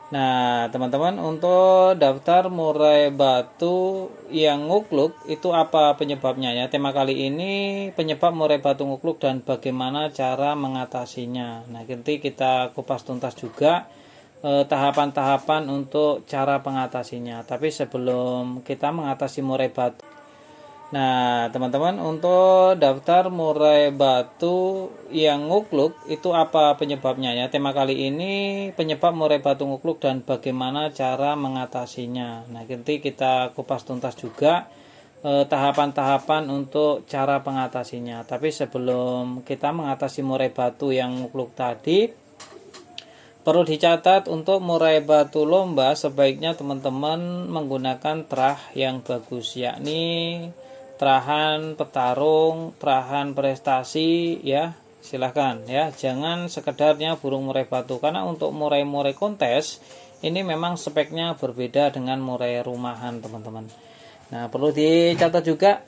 Nah, teman-teman, untuk daftar murai batu yang ngukluk itu apa penyebabnya ya? Tema kali ini penyebab murai batu ngukluk dan bagaimana cara mengatasinya. Nah, nanti kita kupas tuntas juga tahapan-tahapan untuk cara mengatasinya. Tapi sebelum kita mengatasi murai batu, nah, teman-teman, untuk daftar murai batu yang ngukluk itu apa penyebabnya ya? Tema kali ini penyebab murai batu ngukluk dan bagaimana cara mengatasinya. Nah, nanti kita kupas tuntas juga tahapan-tahapan untuk cara mengatasinya. Tapi sebelum kita mengatasi murai batu yang ngukluk tadi, perlu dicatat untuk murai batu lomba sebaiknya teman-teman menggunakan terah yang bagus, yakni terahan petarung, terahan prestasi ya. Silahkan ya, jangan sekedarnya burung murai batu, karena untuk murai-murai kontes ini memang speknya berbeda dengan murai rumahan, teman-teman. Nah, perlu dicatat juga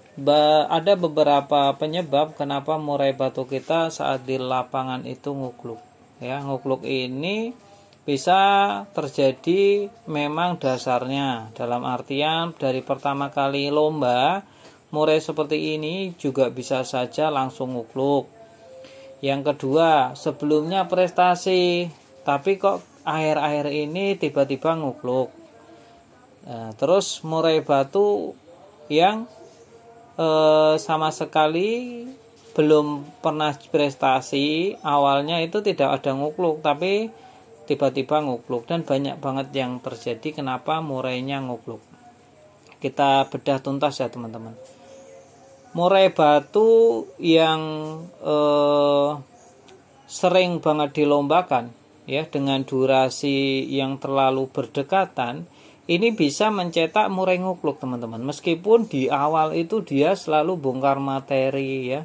ada beberapa penyebab kenapa murai batu kita saat di lapangan itu ngukluk. Ya, ngukluk ini bisa terjadi memang dasarnya dalam artian dari pertama kali lomba murai seperti ini juga bisa saja langsung ngukluk. Yang kedua, sebelumnya prestasi tapi kok akhir-akhir ini tiba-tiba ngukluk. Terus murai batu yang sama sekali belum pernah prestasi, awalnya itu tidak ada ngukluk tapi tiba-tiba ngukluk, dan banyak banget yang terjadi kenapa murainya ngukluk. Kita bedah tuntas ya, teman-teman. Murai batu yang sering banget dilombakan ya dengan durasi yang terlalu berdekatan, ini bisa mencetak murai ngukluk, teman-teman. Meskipun di awal itu dia selalu bongkar materi ya,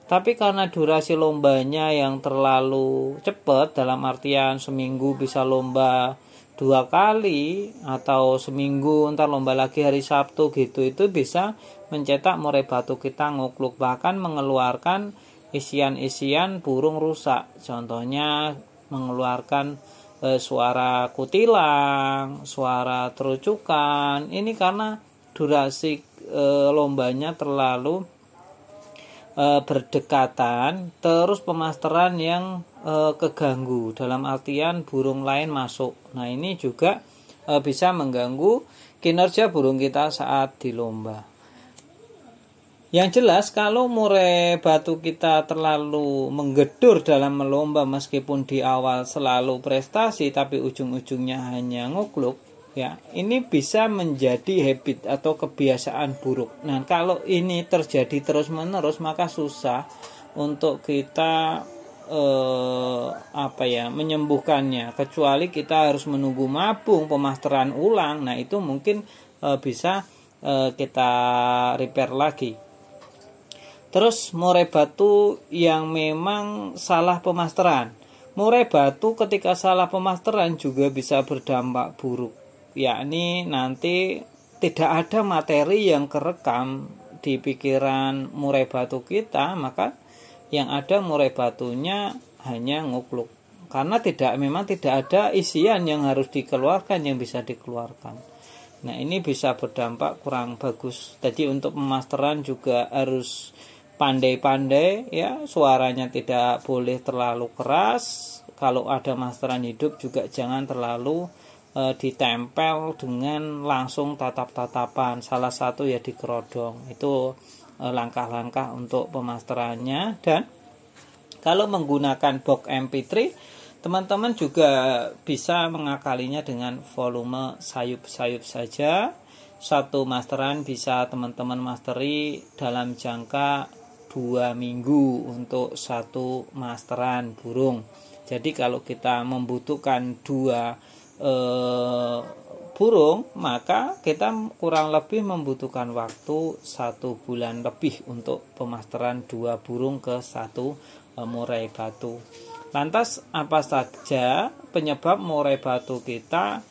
tapi karena durasi lombanya yang terlalu cepat, dalam artian seminggu bisa lomba 2 kali atau seminggu ntar lomba lagi hari Sabtu gitu, itu bisa mencetak murai batu kita ngukluk, bahkan mengeluarkan isian-isian burung rusak. Contohnya mengeluarkan suara kutilang, suara terucukan. Ini karena durasi lombanya terlalu berdekatan, terus pemasteran yang keganggu, dalam artian burung lain masuk. Nah, ini juga bisa mengganggu kinerja burung kita saat di lomba. Yang jelas, kalau murai batu kita terlalu menggedur dalam melomba, meskipun di awal selalu prestasi tapi ujung-ujungnya hanya ngukluk ya, ini bisa menjadi habit atau kebiasaan buruk. Nah, kalau ini terjadi terus-menerus, maka susah untuk kita menyembuhkannya, kecuali kita harus menunggu mabung pemasteran ulang. Nah, itu mungkin bisa kita repair lagi. Terus murai batu yang memang salah pemasteran. Murai batu ketika salah pemasteran juga bisa berdampak buruk, yakni nanti tidak ada materi yang kerekam di pikiran murai batu kita, maka yang ada murai batunya hanya ngukluk, karena memang tidak ada isian yang harus dikeluarkan, yang bisa dikeluarkan. Nah, ini bisa berdampak kurang bagus. Jadi untuk pemasteran juga harus pandai-pandai ya, suaranya tidak boleh terlalu keras. Kalau ada masteran hidup juga jangan terlalu ditempel dengan langsung tatap-tatapan, salah satu ya dikerodong. Itu langkah-langkah untuk pemasterannya. Dan kalau menggunakan box MP3, teman-teman juga bisa mengakalinya dengan volume sayup-sayup saja. Satu masteran bisa teman-teman masteri dalam jangka 2 minggu untuk satu masteran burung. Jadi kalau kita membutuhkan 2 burung, maka kita kurang lebih membutuhkan waktu 1 bulan lebih untuk pemasteran 2 burung ke 1 murai batu. Lantas apa saja penyebab murai batu kita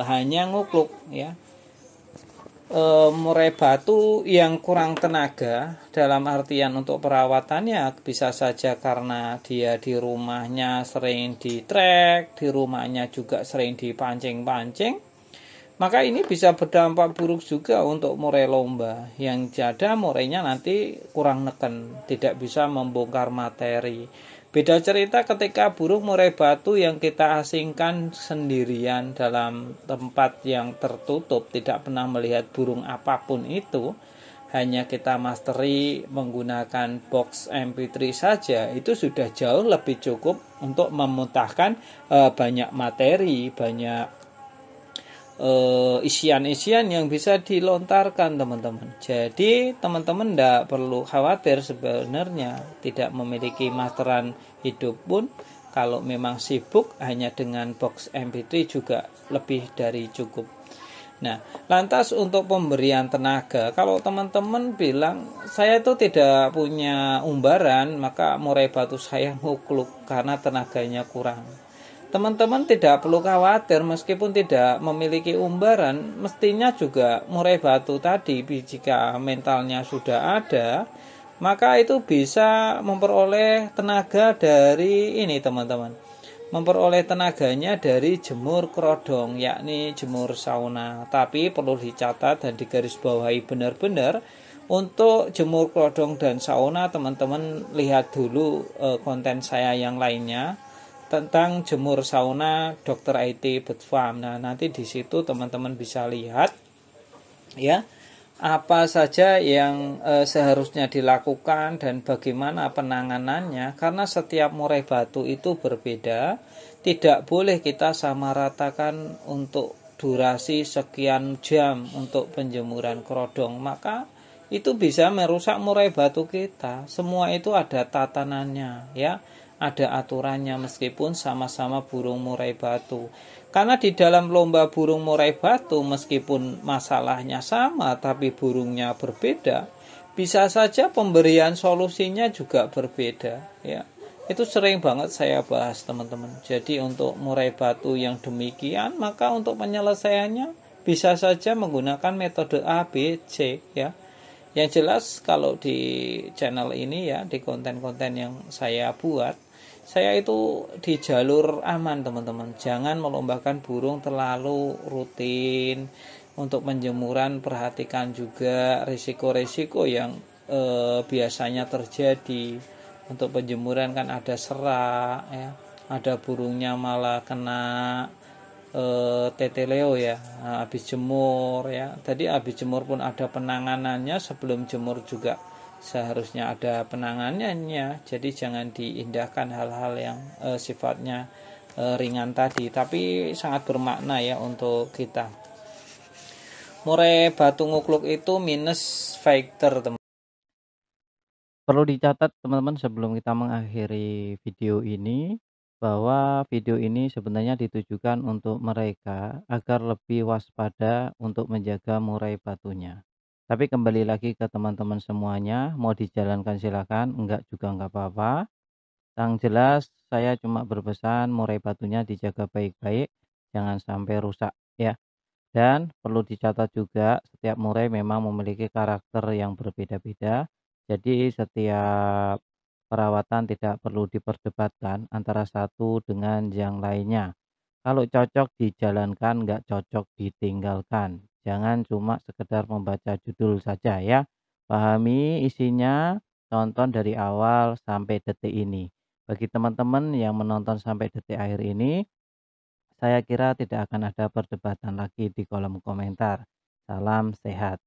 hanya ngukluk ya? murai batu yang kurang tenaga dalam artian untuk perawatannya bisa saja karena dia di rumahnya sering di-trek, di rumahnya juga sering dipancing-pancing, maka ini bisa berdampak buruk juga untuk murai lomba yang ada murainya nanti kurang neken, tidak bisa membongkar materi. Beda cerita ketika burung murai batu yang kita asingkan sendirian dalam tempat yang tertutup, tidak pernah melihat burung apapun itu, hanya kita mastery menggunakan box MP3 saja, itu sudah jauh lebih cukup untuk memutahkan banyak materi, banyak isian-isian yang bisa dilontarkan teman-teman. Jadi teman-teman tidak perlu khawatir sebenarnya tidak memiliki masteran hidup pun kalau memang sibuk hanya dengan box MP3 juga lebih dari cukup. Nah, lantas untuk pemberian tenaga, kalau teman-teman bilang saya itu tidak punya umbaran, maka murai batu saya ngukluk karena tenaganya kurang. Teman-teman tidak perlu khawatir meskipun tidak memiliki umbaran, mestinya juga murai batu tadi jika mentalnya sudah ada, maka itu bisa memperoleh tenaga dari ini teman-teman. Memperoleh tenaganya dari jemur kerodong, yakni jemur sauna. Tapi perlu dicatat dan digarisbawahi benar-benar, untuk jemur kerodong dan sauna teman-teman lihat dulu konten saya yang lainnya tentang jemur sauna Dr. IT Bedfarm. Nah, nanti di situ teman-teman bisa lihat ya apa saja yang seharusnya dilakukan dan bagaimana penanganannya, karena setiap murai batu itu berbeda. Tidak boleh kita samaratakan untuk durasi sekian jam untuk penjemuran kerodong, maka itu bisa merusak murai batu kita. Semua itu ada tatanannya ya, ada aturannya meskipun sama-sama burung murai batu. Karena di dalam lomba burung murai batu meskipun masalahnya sama tapi burungnya berbeda, bisa saja pemberian solusinya juga berbeda ya. Itu sering banget saya bahas teman-teman. Jadi untuk murai batu yang demikian, maka untuk penyelesaiannya bisa saja menggunakan metode A, B, C ya. Yang jelas kalau di channel ini ya, di konten-konten yang saya buat, saya itu di jalur aman teman-teman. Jangan melombakan burung terlalu rutin. Untuk penjemuran perhatikan juga risiko-risiko yang biasanya terjadi. Untuk penjemuran kan ada serak ya, ada burungnya malah kena teteleo ya, habis jemur ya. Tadi habis jemur pun ada penanganannya, sebelum jemur juga seharusnya ada penanganannya. Jadi jangan diindahkan hal-hal yang sifatnya ringan tadi, tapi sangat bermakna ya untuk kita. Murai batu ngukluk itu minus factor teman. Perlu dicatat teman-teman sebelum kita mengakhiri video ini, bahwa video ini sebenarnya ditujukan untuk mereka agar lebih waspada untuk menjaga murai batunya. Tapi kembali lagi ke teman-teman semuanya, mau dijalankan silakan, enggak juga enggak apa-apa. Yang jelas saya cuma berpesan murai batunya dijaga baik-baik, jangan sampai rusak ya. Dan perlu dicatat juga setiap murai memang memiliki karakter yang berbeda-beda. Jadi setiap perawatan tidak perlu diperdebatkan antara satu dengan yang lainnya. Kalau cocok dijalankan, nggak cocok ditinggalkan. Jangan cuma sekedar membaca judul saja ya. Pahami isinya, tonton dari awal sampai detik ini. Bagi teman-teman yang menonton sampai detik akhir ini, saya kira tidak akan ada perdebatan lagi di kolom komentar. Salam sehat.